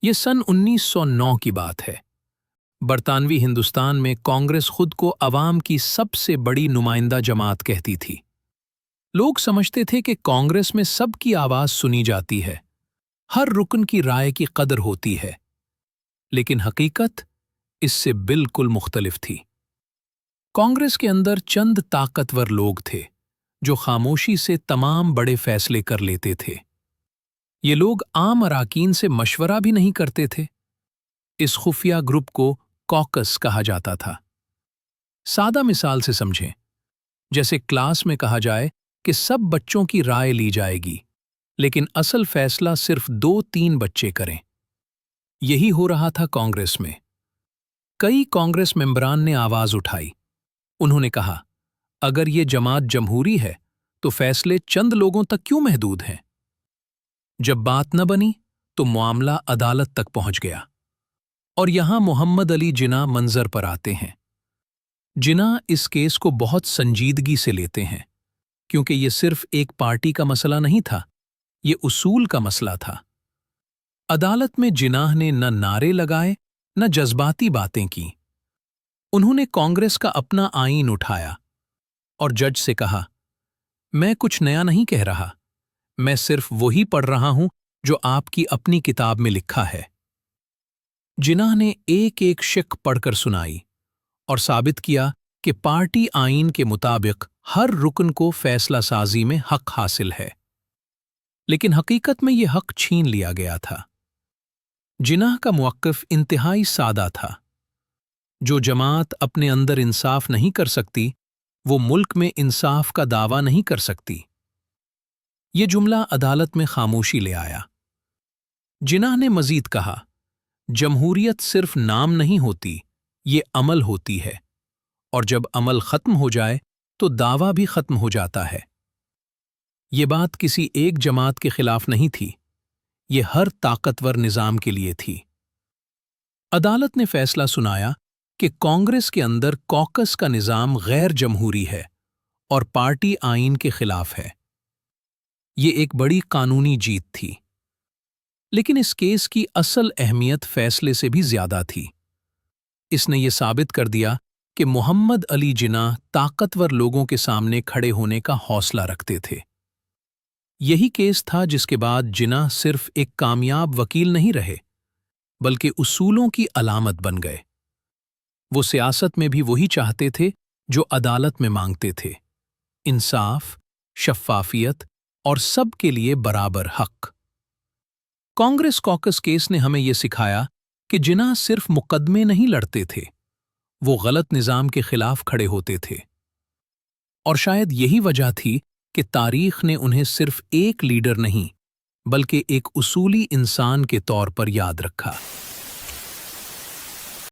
یہ सन 1909 की बात है। बरतानवी हिंदुस्तान में कांग्रेस खुद को अवाम की सबसे बड़ी नुमाइंदा जमात कहती थी। लोग समझते थे कि कांग्रेस में सबकी आवाज सुनी जाती है, हर रुकन की राय की कदर होती है, लेकिन हकीकत इससे बिल्कुल मुख्तलिफ थी। कांग्रेस के अंदर चंद ताकतवर लोग थे जो खामोशी से तमाम बड़े फैसले कर लेते थे। ये लोग आम अराकीन से मशवरा भी नहीं करते थे। इस खुफिया ग्रुप को कॉकस कहा जाता था। सादा मिसाल से समझें, जैसे क्लास में कहा जाए कि सब बच्चों की राय ली जाएगी, लेकिन असल फैसला सिर्फ 2-3 बच्चे करें। यही हो रहा था कांग्रेस में। कई कांग्रेस मेंबरान ने आवाज उठाई। उन्होंने कहा, अगर ये जमात जमहूरी है तो फैसले चंद लोगों तक क्यों महदूद हैं? जब बात न बनी तो मामला अदालत तक पहुंच गया, और यहां मोहम्मद अली जिन्ना मंजर पर आते हैं। जिन्ना इस केस को बहुत संजीदगी से लेते हैं, क्योंकि ये सिर्फ एक पार्टी का मसला नहीं था, ये उसूल का मसला था। अदालत में जिन्ना ने न नारे लगाए न जज्बाती बातें की। उन्होंने कांग्रेस का अपना आईन उठाया और जज से कहा, मैं कुछ नया नहीं कह रहा, मैं सिर्फ वही पढ़ रहा हूं जो आपकी अपनी किताब में लिखा है। जिन्ना ने एक एक शिक पढ़कर सुनाई और साबित किया कि पार्टी आईन के मुताबिक हर रुकन को फैसला साजी में हक हासिल है, लेकिन हकीकत में यह हक छीन लिया गया था। जिन्ना का मुवक्किफ इंतहाई सादा था। जो जमात अपने अंदर इंसाफ नहीं कर सकती, वो मुल्क में इंसाफ का दावा नहीं कर सकती। ये जुमला अदालत में खामोशी ले आया। जिन्ना ने मजीद कहा, जमहूरियत सिर्फ नाम नहीं होती, ये अमल होती है, और जब अमल खत्म हो जाए तो दावा भी खत्म हो जाता है। ये बात किसी एक जमात के खिलाफ नहीं थी, ये हर ताकतवर निजाम के लिए थी। अदालत ने फैसला सुनाया कि कांग्रेस के अंदर कॉकस का निजाम गैर जमहूरी है और पार्टी आईन के खिलाफ है। ये एक बड़ी कानूनी जीत थी, लेकिन इस केस की असल अहमियत फैसले से भी ज्यादा थी। इसने ये साबित कर दिया कि मोहम्मद अली जिन्ना ताकतवर लोगों के सामने खड़े होने का हौसला रखते थे। यही केस था जिसके बाद जिन्ना सिर्फ एक कामयाब वकील नहीं रहे, बल्कि उसूलों की अलामत बन गए। वो सियासत में भी वही चाहते थे जो अदालत में मांगते थे, इंसाफ, शफ़ाफियत और सबके लिए बराबर हक। कांग्रेस कॉकस केस ने हमें यह सिखाया कि जिन्ना सिर्फ मुकदमे नहीं लड़ते थे, वो गलत निजाम के खिलाफ खड़े होते थे। और शायद यही वजह थी कि तारीख ने उन्हें सिर्फ एक लीडर नहीं, बल्कि एक उसूली इंसान के तौर पर याद रखा।